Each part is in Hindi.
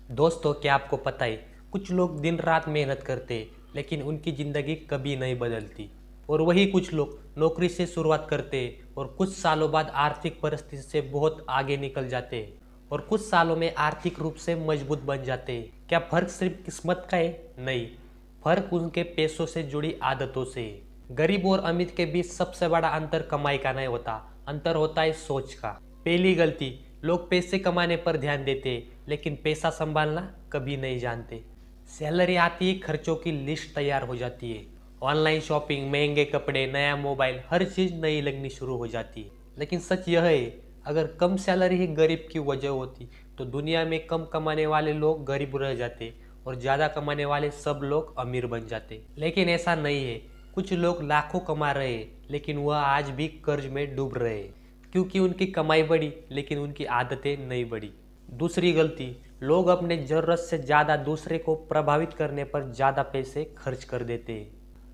दोस्तों, क्या आपको पता है, कुछ लोग दिन रात मेहनत करते हैं लेकिन उनकी ज़िंदगी कभी नहीं बदलती। और वही कुछ लोग नौकरी से शुरुआत करते हैं और कुछ सालों बाद आर्थिक परिस्थिति से बहुत आगे निकल जाते हैं और कुछ सालों में आर्थिक रूप से मजबूत बन जाते हैं। क्या फ़र्क सिर्फ किस्मत का है? नहीं, फ़र्क उनके पैसों से जुड़ी आदतों से है। गरीब और अमीर के बीच सबसे बड़ा अंतर कमाई का नहीं होता, अंतर होता है सोच का। पहली गलती, लोग पैसे कमाने पर ध्यान देते लेकिन पैसा संभालना कभी नहीं जानते। सैलरी आती है, खर्चों की लिस्ट तैयार हो जाती है। ऑनलाइन शॉपिंग, महंगे कपड़े, नया मोबाइल, हर चीज़ नई लगनी शुरू हो जाती है। लेकिन सच यह है, अगर कम सैलरी ही गरीब की वजह होती तो दुनिया में कम कमाने वाले लोग गरीब रह जाते और ज़्यादा कमाने वाले सब लोग अमीर बन जाते। लेकिन ऐसा नहीं है। कुछ लोग लाखों कमा रहे हैं लेकिन वह आज भी कर्ज में डूब रहे हैं, क्योंकि उनकी कमाई बढ़ी लेकिन उनकी आदतें नहीं बढ़ी। दूसरी गलती, लोग अपने ज़रूरत से ज़्यादा दूसरे को प्रभावित करने पर ज़्यादा पैसे खर्च कर देते हैं।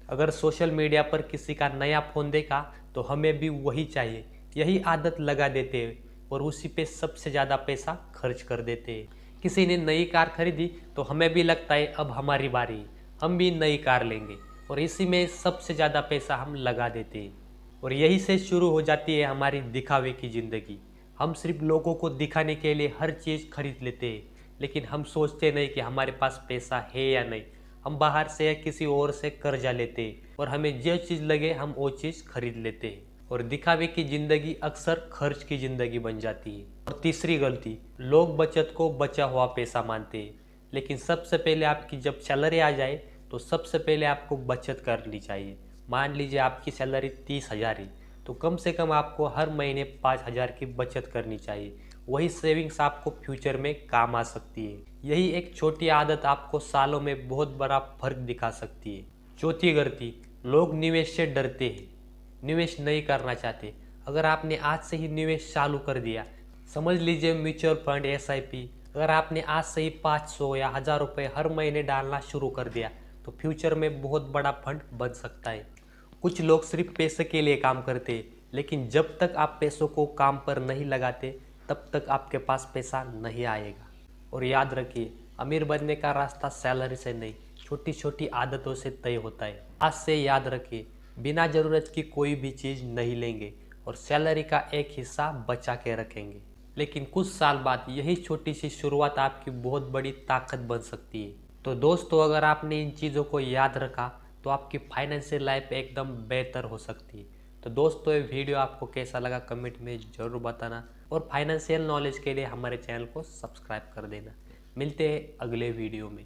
अगर सोशल मीडिया पर किसी का नया फ़ोन देखा तो हमें भी वही चाहिए, यही आदत लगा देते हैं और उसी पे सबसे ज़्यादा पैसा खर्च कर देते हैं। किसी ने नई कार खरीदी तो हमें भी लगता है अब हमारी बारी है, हम भी नई कार लेंगे और इसी में सबसे ज़्यादा पैसा हम लगा देते हैं। और यही से शुरू हो जाती है हमारी दिखावे की ज़िंदगी। हम सिर्फ लोगों को दिखाने के लिए हर चीज़ खरीद लेते हैं, लेकिन हम सोचते नहीं कि हमारे पास पैसा है या नहीं। हम बाहर से या किसी और से कर्जा लेते हैं और हमें जो चीज़ लगे हम वो चीज़ खरीद लेते हैं। और दिखावे की ज़िंदगी अक्सर खर्च की ज़िंदगी बन जाती है। और तीसरी गलती, लोग बचत को बचा हुआ पैसा मानते हैं, लेकिन सबसे पहले आपकी जब सैलरी आ जाए तो सबसे पहले आपको बचत करनी चाहिए। मान लीजिए आपकी सैलरी 30,000 है तो कम से कम आपको हर महीने 5,000 की बचत करनी चाहिए। वही सेविंग्स आपको फ्यूचर में काम आ सकती है। यही एक छोटी आदत आपको सालों में बहुत बड़ा फर्क दिखा सकती है। चौथी गलती, लोग निवेश से डरते हैं, निवेश नहीं करना चाहते। अगर आपने आज से ही निवेश चालू कर दिया, समझ लीजिए म्यूचुअल फंड, SIP, अगर आपने आज से ही 500 या 1000 रुपये हर महीने डालना शुरू कर दिया तो फ्यूचर में बहुत बड़ा फंड बन सकता है। कुछ लोग सिर्फ पैसे के लिए काम करते हैं, लेकिन जब तक आप पैसों को काम पर नहीं लगाते तब तक आपके पास पैसा नहीं आएगा। और याद रखिए, अमीर बनने का रास्ता सैलरी से नहीं, छोटी छोटी आदतों से तय होता है। आज से याद रखिए, बिना ज़रूरत की कोई भी चीज़ नहीं लेंगे और सैलरी का एक हिस्सा बचा के रखेंगे। लेकिन कुछ साल बाद यही छोटी सी शुरुआत आपकी बहुत बड़ी ताकत बन सकती है। तो दोस्तों, अगर आपने इन चीज़ों को याद रखा तो आपकी फाइनेंशियल लाइफ एकदम बेहतर हो सकती है। तो दोस्तों, ये वीडियो आपको कैसा लगा कमेंट में ज़रूर बताना और फाइनेंशियल नॉलेज के लिए हमारे चैनल को सब्सक्राइब कर देना। मिलते हैं अगले वीडियो में।